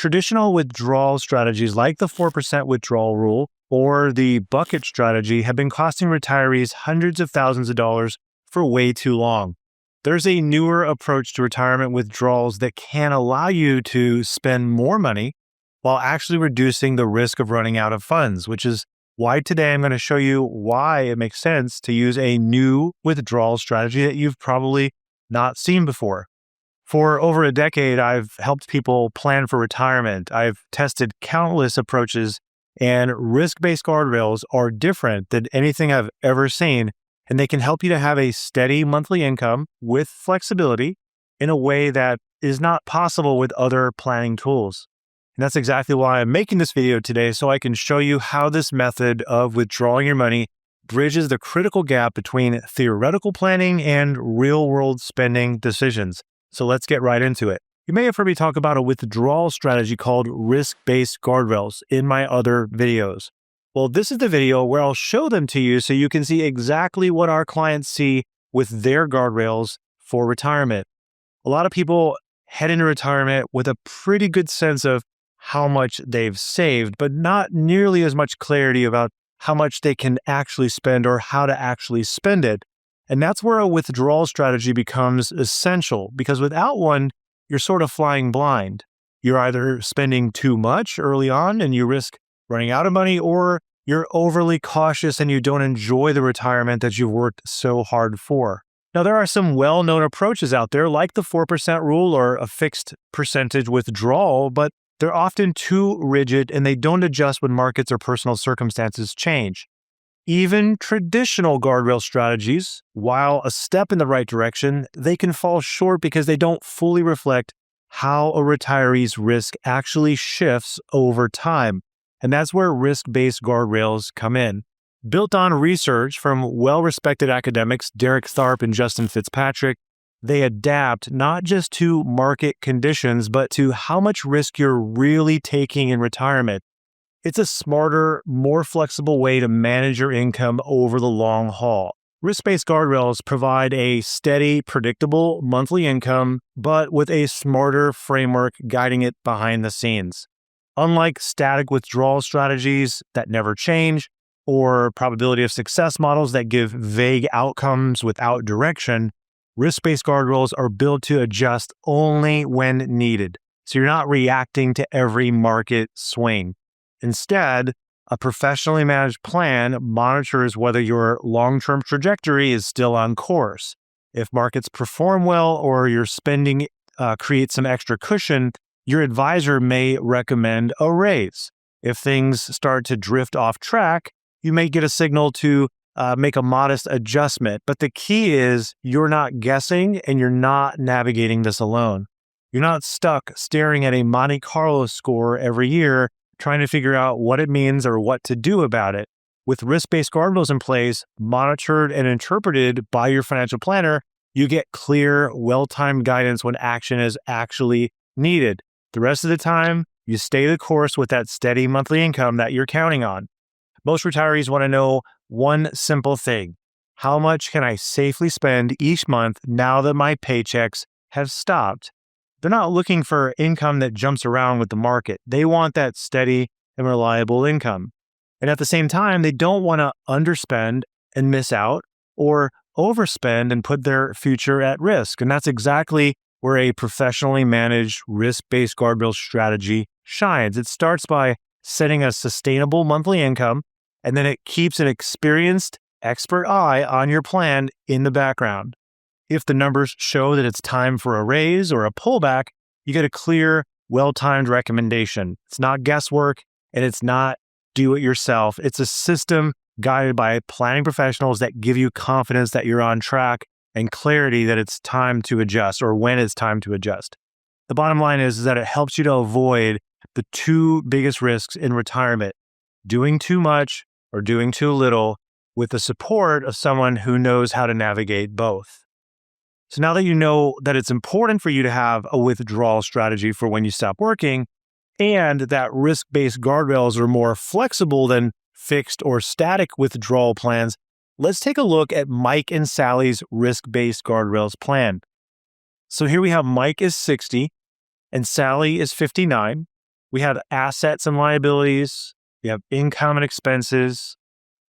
Traditional withdrawal strategies like the 4% withdrawal rule or the bucket strategy have been costing retirees hundreds of thousands of dollars for way too long. There's a newer approach to retirement withdrawals that can allow you to spend more money while actually reducing the risk of running out of funds, which is why today I'm going to show you why it makes sense to use a new withdrawal strategy that you've probably not seen before. For over a decade, I've helped people plan for retirement. I've tested countless approaches, and risk-based guardrails are different than anything I've ever seen, and they can help you to have a steady monthly income with flexibility in a way that is not possible with other planning tools. And that's exactly why I'm making this video today, so I can show you how this method of withdrawing your money bridges the critical gap between theoretical planning and real-world spending decisions. So let's get right into it. You may have heard me talk about a withdrawal strategy called risk-based guardrails in my other videos. Well, this is the video where I'll show them to you so you can see exactly what our clients see with their guardrails for retirement. A lot of people head into retirement with a pretty good sense of how much they've saved, but not nearly as much clarity about how much they can actually spend or how to actually spend it. And that's where a withdrawal strategy becomes essential, because without one, you're sort of flying blind. You're either spending too much early on and you risk running out of money, or you're overly cautious and you don't enjoy the retirement that you've worked so hard for. Now, there are some well-known approaches out there like the 4% rule or a fixed percentage withdrawal, but they're often too rigid and they don't adjust when markets or personal circumstances change. Even traditional guardrail strategies, while a step in the right direction, they can fall short because they don't fully reflect how a retiree's risk actually shifts over time. And that's where risk-based guardrails come in. Built on research from well-respected academics Derek Tharp and Justin Fitzpatrick, they adapt not just to market conditions, but to how much risk you're really taking in retirement. It's a smarter, more flexible way to manage your income over the long haul. Risk-based guardrails provide a steady, predictable monthly income, but with a smarter framework guiding it behind the scenes. Unlike static withdrawal strategies that never change, or probability of success models that give vague outcomes without direction, risk-based guardrails are built to adjust only when needed. So you're not reacting to every market swing. Instead, a professionally managed plan monitors whether your long-term trajectory is still on course. If markets perform well or your spending creates some extra cushion, your advisor may recommend a raise. If things start to drift off track, you may get a signal to make a modest adjustment. But the key is you're not guessing and you're not navigating this alone. You're not stuck staring at a Monte Carlo score every year trying to figure out what it means or what to do about it. With risk-based guardrails in place, monitored and interpreted by your financial planner, you get clear, well-timed guidance when action is actually needed. The rest of the time, you stay the course with that steady monthly income that you're counting on. Most retirees want to know one simple thing: how much can I safely spend each month now that my paychecks have stopped? They're not looking for income that jumps around with the market. They want that steady and reliable income. And at the same time, they don't want to underspend and miss out or overspend and put their future at risk. And that's exactly where a professionally managed risk-based guardrail strategy shines. It starts by setting a sustainable monthly income, and then it keeps an experienced expert eye on your plan in the background. If the numbers show that it's time for a raise or a pullback, you get a clear, well-timed recommendation. It's not guesswork and it's not do it yourself. It's a system guided by planning professionals that give you confidence that you're on track and clarity that it's time to adjust or when it's time to adjust. The bottom line is that it helps you to avoid the two biggest risks in retirement: doing too much or doing too little, with the support of someone who knows how to navigate both. So now that you know that it's important for you to have a withdrawal strategy for when you stop working, and that risk-based guardrails are more flexible than fixed or static withdrawal plans, let's take a look at Mike and Sally's risk-based guardrails plan. So here we have Mike is 60 and Sally is 59. We have assets and liabilities. We have income and expenses.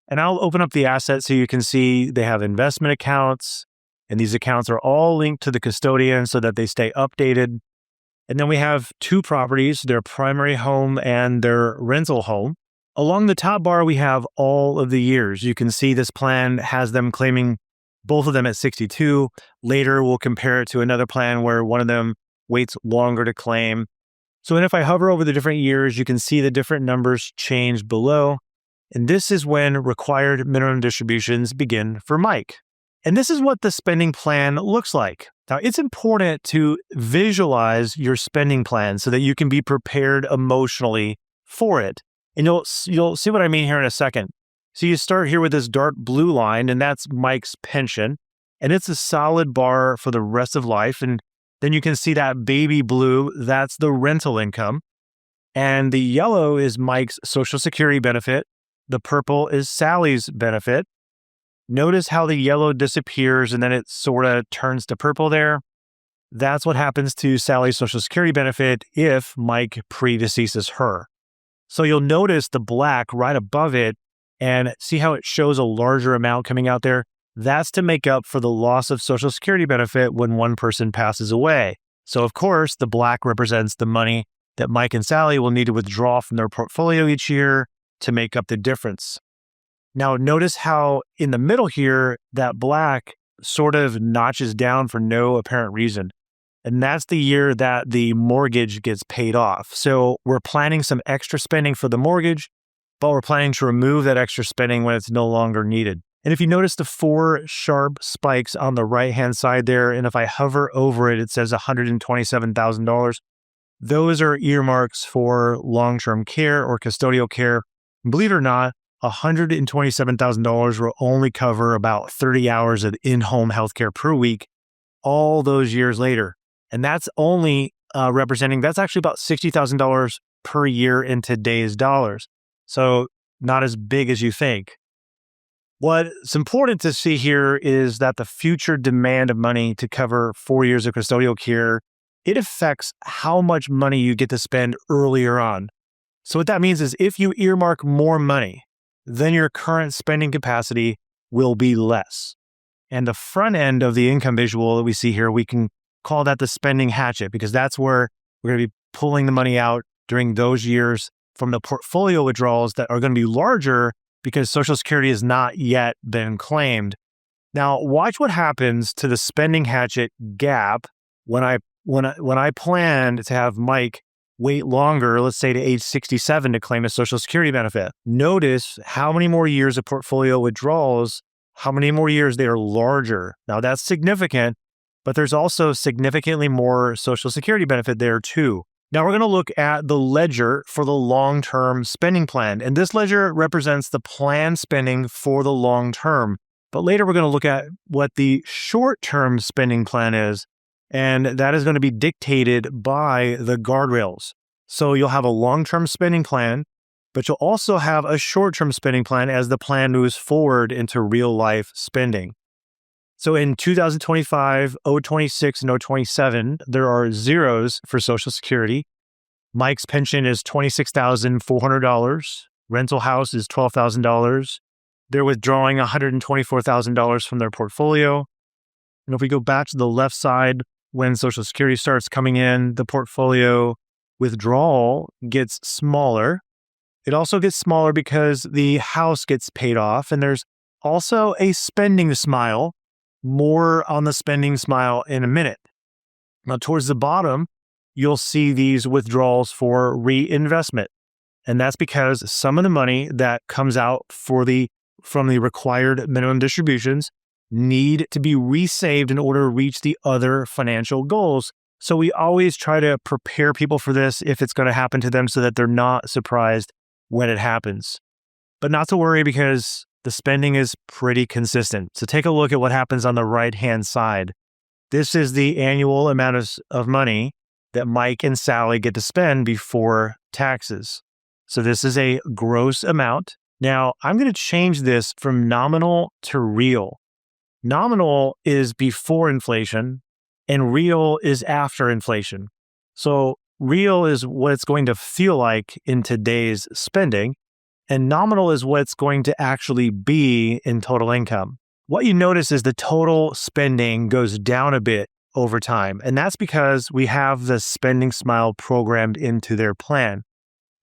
And I'll open up the assets so you can see they have investment accounts. And these accounts are all linked to the custodian so that they stay updated. And then we have two properties, their primary home and their rental home. Along the top bar, we have all of the years. You can see this plan has them claiming both of them at 62. Later, we'll compare it to another plan where one of them waits longer to claim. So then if I hover over the different years, you can see the different numbers change below. And this is when required minimum distributions begin for Mike. And this is what the spending plan looks like. Now, it's important to visualize your spending plan so that you can be prepared emotionally for it. And you'll see what I mean here in a second. So you start here with this dark blue line, and that's Mike's pension. And it's a solid bar for the rest of life. And then you can see that baby blue, that's the rental income. And the yellow is Mike's Social Security benefit. The purple is Sally's benefit. Notice how the yellow disappears and then it sort of turns to purple there. That's what happens to Sally's Social Security benefit if Mike predeceases her. So you'll notice the black right above it and see how it shows a larger amount coming out there. That's to make up for the loss of Social Security benefit when one person passes away. So of course, the black represents the money that Mike and Sally will need to withdraw from their portfolio each year to make up the difference. Now, notice how in the middle here, that black sort of notches down for no apparent reason. And that's the year that the mortgage gets paid off. So we're planning some extra spending for the mortgage, but we're planning to remove that extra spending when it's no longer needed. And if you notice the four sharp spikes on the right-hand side there, and if I hover over it, it says $127,000. Those are earmarks for long-term care or custodial care. Believe it or not, $127,000 will only cover about 30 hours of in-home healthcare per week all those years later. And that's only that's actually about $60,000 per year in today's dollars. So not as big as you think. What's important to see here is that the future demand of money to cover 4 years of custodial care, it affects how much money you get to spend earlier on. So what that means is if you earmark more money, then your current spending capacity will be less. And the front end of the income visual that we see here, we can call that the spending hatchet because that's where we're going to be pulling the money out during those years from the portfolio withdrawals that are going to be larger because Social Security has not yet been claimed. Now, watch what happens to the spending hatchet gap when I planned to have Mike wait longer, let's say to age 67 to claim a Social Security benefit. Notice how many more years of portfolio withdrawals, how many more years they are larger. Now that's significant, but there's also significantly more Social Security benefit there too. Now we're going to look at the ledger for the long-term spending plan. And this ledger represents the planned spending for the long term. But later we're going to look at what the short-term spending plan is. And that is going to be dictated by the guardrails. So you'll have a long-term spending plan, but you'll also have a short-term spending plan as the plan moves forward into real-life spending. So in 2025, 026, and 027, there are zeros for Social Security. Mike's pension is $26,400. Rental house is $12,000. They're withdrawing $124,000 from their portfolio. And if we go back to the left side, when Social Security starts coming in, the portfolio withdrawal gets smaller. It also gets smaller because the house gets paid off. And there's also a spending smile. More on the spending smile in a minute. Now, towards the bottom, you'll see these withdrawals for reinvestment. And that's because some of the money that comes out from the required minimum distributions need to be resaved in order to reach the other financial goals. So we always try to prepare people for this if it's going to happen to them so that they're not surprised when it happens. But not to worry because the spending is pretty consistent. So take a look at what happens on the right-hand side. This is the annual amount of money that Mike and Sally get to spend before taxes. So this is a gross amount. Now, I'm going to change this from nominal to real. Nominal is before inflation and real is after inflation. So Real is what it's going to feel like in today's spending, and nominal is what it's going to actually be in total income. What you notice is the total spending goes down a bit over time, and that's because we have the spending smile programmed into their plan.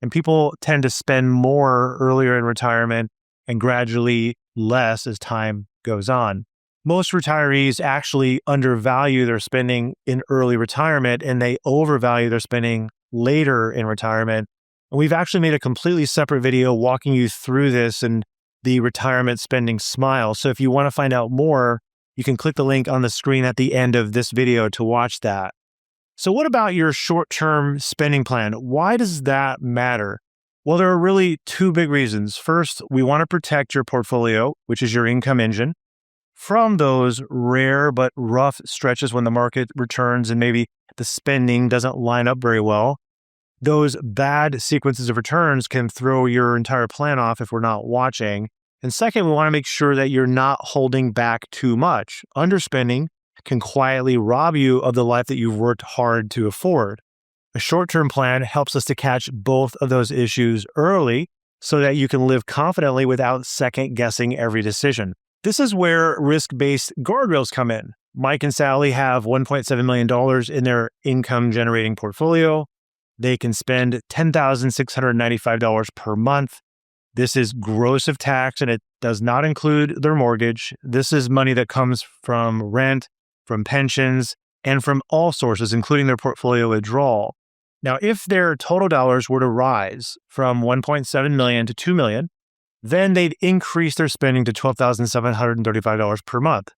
And people tend to spend more earlier in retirement and gradually less as time goes on. Most retirees actually undervalue their spending in early retirement and they overvalue their spending later in retirement. And we've actually made a completely separate video walking you through this and the retirement spending smile. So if you want to find out more, you can click the link on the screen at the end of this video to watch that. So what about your short-term spending plan? Why does that matter? Well, there are really two big reasons. First, we want to protect your portfolio, which is your income engine, from those rare but rough stretches when the market returns and maybe the spending doesn't line up very well. Those bad sequences of returns can throw your entire plan off if we're not watching. And second, we want to make sure that you're not holding back too much. Underspending can quietly rob you of the life that you've worked hard to afford. A short-term plan helps us to catch both of those issues early so that you can live confidently without second-guessing every decision. This is where risk-based guardrails come in. Mike and Sally have $1.7 million in their income-generating portfolio. They can spend $10,695 per month. This is gross of tax, and it does not include their mortgage. This is money that comes from rent, from pensions, and from all sources, including their portfolio withdrawal. Now, if their total dollars were to rise from $1.7 million to $2 million, then they'd increase their spending to $12,735 per month.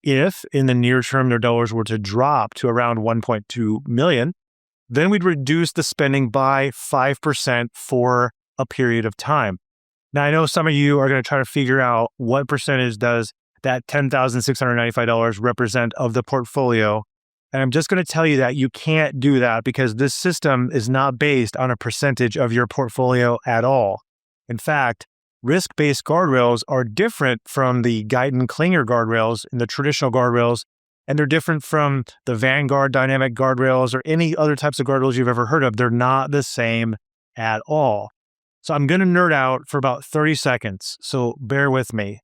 If, in the near term, their dollars were to drop to around $1.2 million, then we'd reduce the spending by 5% for a period of time. Now, I know some of you are going to try to figure out what percentage does that $10,695 represent of the portfolio. And I'm just going to tell you that you can't do that because this system is not based on a percentage of your portfolio at all. In fact, risk-based guardrails are different from the Guyton-Klinger guardrails and the traditional guardrails, and they're different from the Vanguard dynamic guardrails or any other types of guardrails you've ever heard of. They're not the same at all. So I'm going to nerd out for about 30 seconds, so bear with me.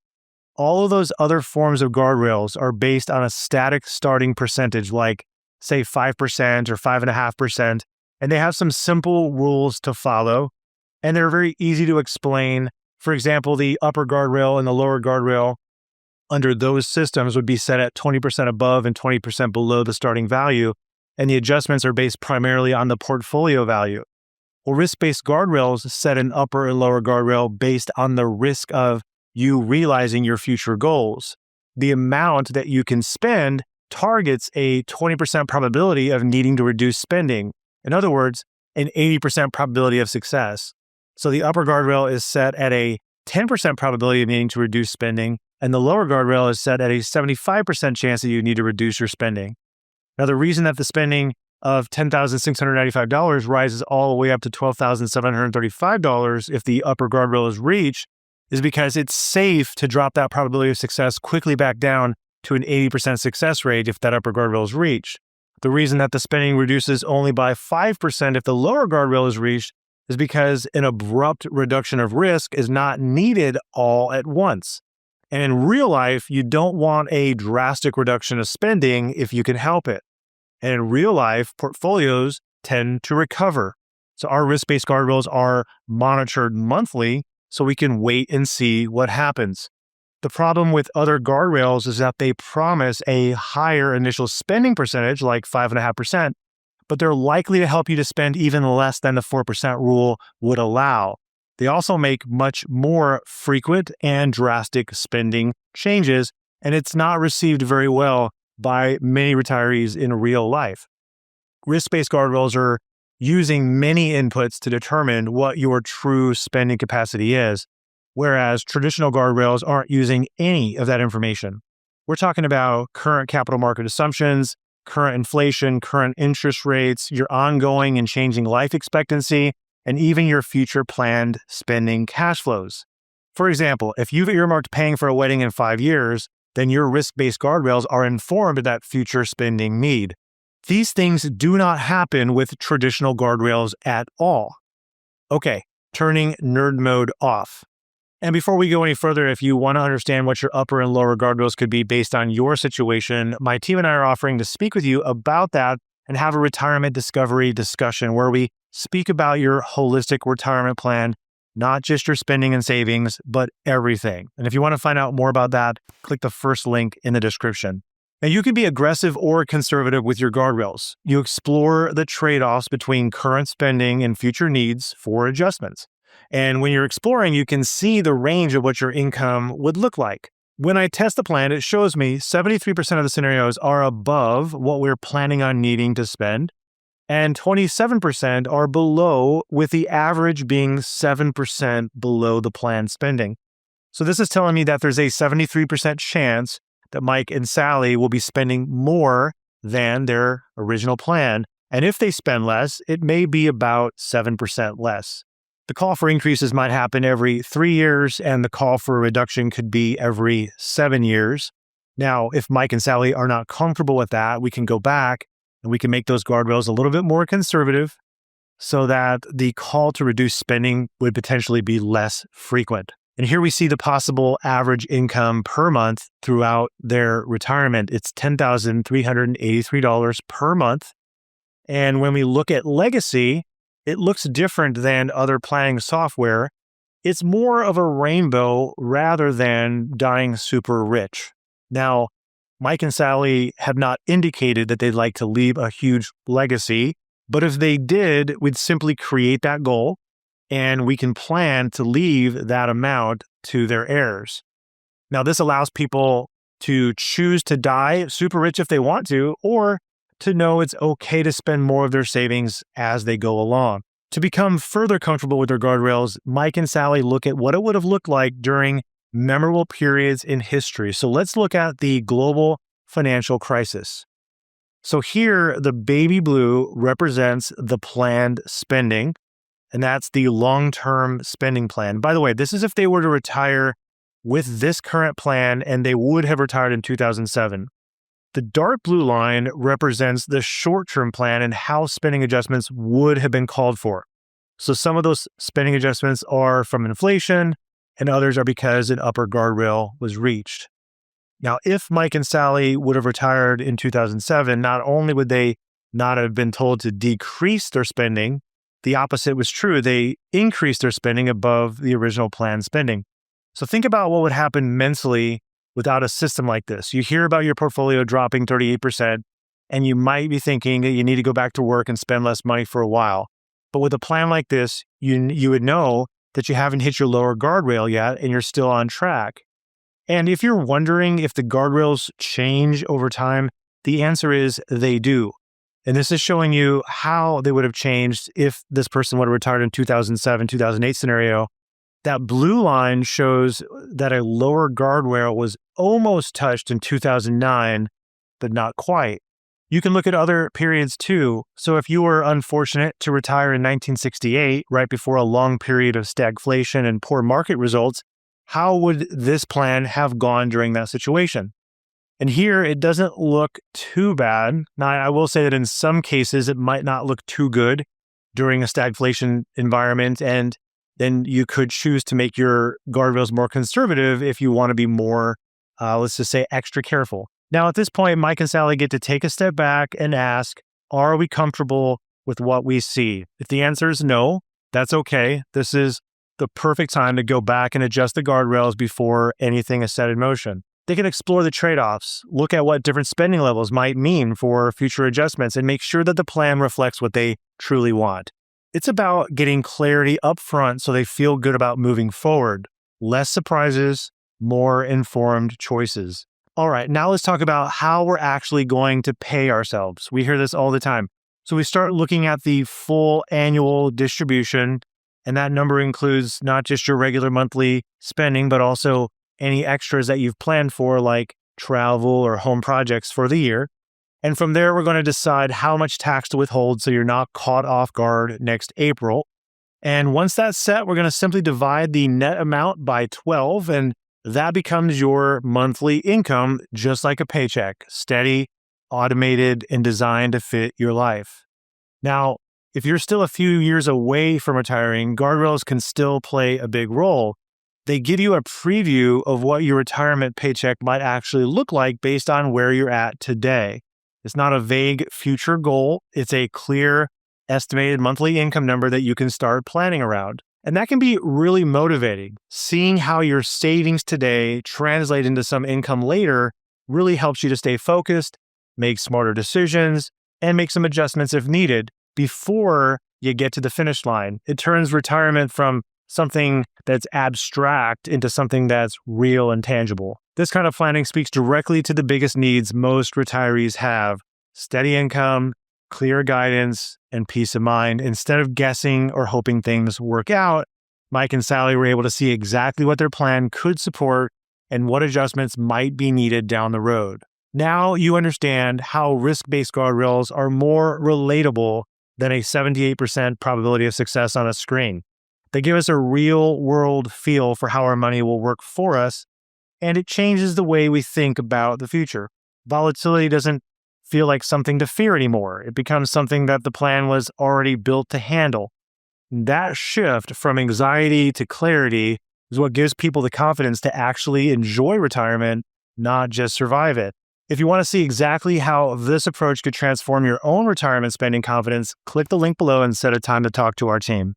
All of those other forms of guardrails are based on a static starting percentage, like say 5% or 5.5%, and they have some simple rules to follow, and they're very easy to explain. For example, the upper guardrail and the lower guardrail under those systems would be set at 20% above and 20% below the starting value, and the adjustments are based primarily on the portfolio value. Well, risk-based guardrails set an upper and lower guardrail based on the risk of you realizing your future goals. The amount that you can spend targets a 20% probability of needing to reduce spending. In other words, an 80% probability of success. So the upper guardrail is set at a 10% probability of needing to reduce spending, and the lower guardrail is set at a 75% chance that you need to reduce your spending. Now, the reason that the spending of $10,695 rises all the way up to $12,735 if the upper guardrail is reached is because it's safe to drop that probability of success quickly back down to an 80% success rate if that upper guardrail is reached. The reason that the spending reduces only by 5% if the lower guardrail is reached is because an abrupt reduction of risk is not needed all at once. And in real life, you don't want a drastic reduction of spending if you can help it. And in real life, portfolios tend to recover. So our risk-based guardrails are monitored monthly so we can wait and see what happens. The problem with other guardrails is that they promise a higher initial spending percentage, like 5.5%, but they're likely to help you to spend even less than the 4% rule would allow. They also make much more frequent and drastic spending changes, and it's not received very well by many retirees in real life. Risk-based guardrails are using many inputs to determine what your true spending capacity is, whereas traditional guardrails aren't using any of that information. We're talking about current capital market assumptions, current inflation, current interest rates, your ongoing and changing life expectancy, and even your future planned spending cash flows. For example, if you've earmarked paying for a wedding in 5 years, then your risk-based guardrails are informed of that future spending need. These things do not happen with traditional guardrails at all. Okay, turning nerd mode off. And before we go any further, if you want to understand what your upper and lower guardrails could be based on your situation, my team and I are offering to speak with you about that and have a retirement discovery discussion where we speak about your holistic retirement plan, not just your spending and savings, but everything. And if you want to find out more about that, click the first link in the description. And you can be aggressive or conservative with your guardrails. You explore the trade-offs between current spending and future needs for adjustments. And when you're exploring, you can see the range of what your income would look like. When I test the plan, it shows me 73% of the scenarios are above what we're planning on needing to spend, and 27% are below, with the average being 7% below the planned spending. So this is telling me that there's a 73% chance that Mike and Sally will be spending more than their original plan. And if they spend less, it may be about 7% less. The call for increases might happen every 3 years, and the call for a reduction could be every 7 years. Now, if Mike and Sally are not comfortable with that, we can go back and we can make those guardrails a little bit more conservative so that the call to reduce spending would potentially be less frequent. And here we see the possible average income per month throughout their retirement. It's $10,383 per month. And when we look at legacy, it looks different than other planning software. It's more of a rainbow rather than dying super rich. Now, Mike and Sally have not indicated that they'd like to leave a huge legacy, but if they did, we'd simply create that goal and we can plan to leave that amount to their heirs. Now, this allows people to choose to die super rich if they want to, or to know it's okay to spend more of their savings as they go along. To become further comfortable with their guardrails, Mike and Sally look at what it would have looked like during memorable periods in history. So let's look at the global financial crisis. So here, the baby blue represents the planned spending, and that's the long-term spending plan. By the way, this is if they were to retire with this current plan, and they would have retired in 2007. The dark blue line represents the short-term plan and how spending adjustments would have been called for. So some of those spending adjustments are from inflation, and others are because an upper guardrail was reached. Now, if Mike and Sally would have retired in 2007, not only would they not have been told to decrease their spending, the opposite was true. They increased their spending above the original planned spending. So think about what would happen mentally without a system like this. You hear about your portfolio dropping 38%, and you might be thinking that you need to go back to work and spend less money for a while. But with a plan like this, you would know that you haven't hit your lower guardrail yet, and you're still on track. And if you're wondering if the guardrails change over time, the answer is they do. And this is showing you how they would have changed if this person would have retired in 2007, 2008 scenario. That blue line shows that a lower guardrail was almost touched in 2009, but not quite. You can look at other periods too. So if you were unfortunate to retire in 1968, right before a long period of stagflation and poor market results, how would this plan have gone during that situation? And here, it doesn't look too bad. Now, I will say that in some cases, it might not look too good during a stagflation environment, and then you could choose to make your guardrails more conservative if you want to be more, let's just say, extra careful. Now, at this point, Mike and Sally get to take a step back and ask, are we comfortable with what we see? If the answer is no, that's okay. This is the perfect time to go back and adjust the guardrails before anything is set in motion. They can explore the trade-offs, look at what different spending levels might mean for future adjustments, and make sure that the plan reflects what they truly want. It's about getting clarity up front so they feel good about moving forward. Less surprises, more informed choices. All right, now let's talk about how we're actually going to pay ourselves. We hear this all the time. So we start looking at the full annual distribution, and that number includes not just your regular monthly spending, but also any extras that you've planned for, like travel or home projects for the year. And from there, we're going to decide how much tax to withhold so you're not caught off guard next April. And once that's set, we're going to simply divide the net amount by 12, and that becomes your monthly income, just like a paycheck, steady automated, and designed to fit your life. Now, if you're still a few years away from retiring, guardrails can still play a big role. They give you a preview of what your retirement paycheck might actually look like based on where you're at today. It's not a vague future goal. It's a clear, estimated monthly income number that you can start planning around. And that can be really motivating. Seeing how your savings today translate into some income later really helps you to stay focused, make smarter decisions, and make some adjustments if needed before you get to the finish line. It turns retirement from something that's abstract into something that's real and tangible. This kind of planning speaks directly to the biggest needs most retirees have: steady income, clear guidance, and peace of mind. Instead of guessing or hoping things work out, Mike and Sally were able to see exactly what their plan could support and what adjustments might be needed down the road. Now you understand how risk-based guardrails are more relatable than a 78% probability of success on a screen. They give us a real-world feel for how our money will work for us, and it changes the way we think about the future. Volatility doesn't feel like something to fear anymore. It becomes something that the plan was already built to handle. That shift from anxiety to clarity is what gives people the confidence to actually enjoy retirement, not just survive it. If you want to see exactly how this approach could transform your own retirement spending confidence, click the link below and set a time to talk to our team.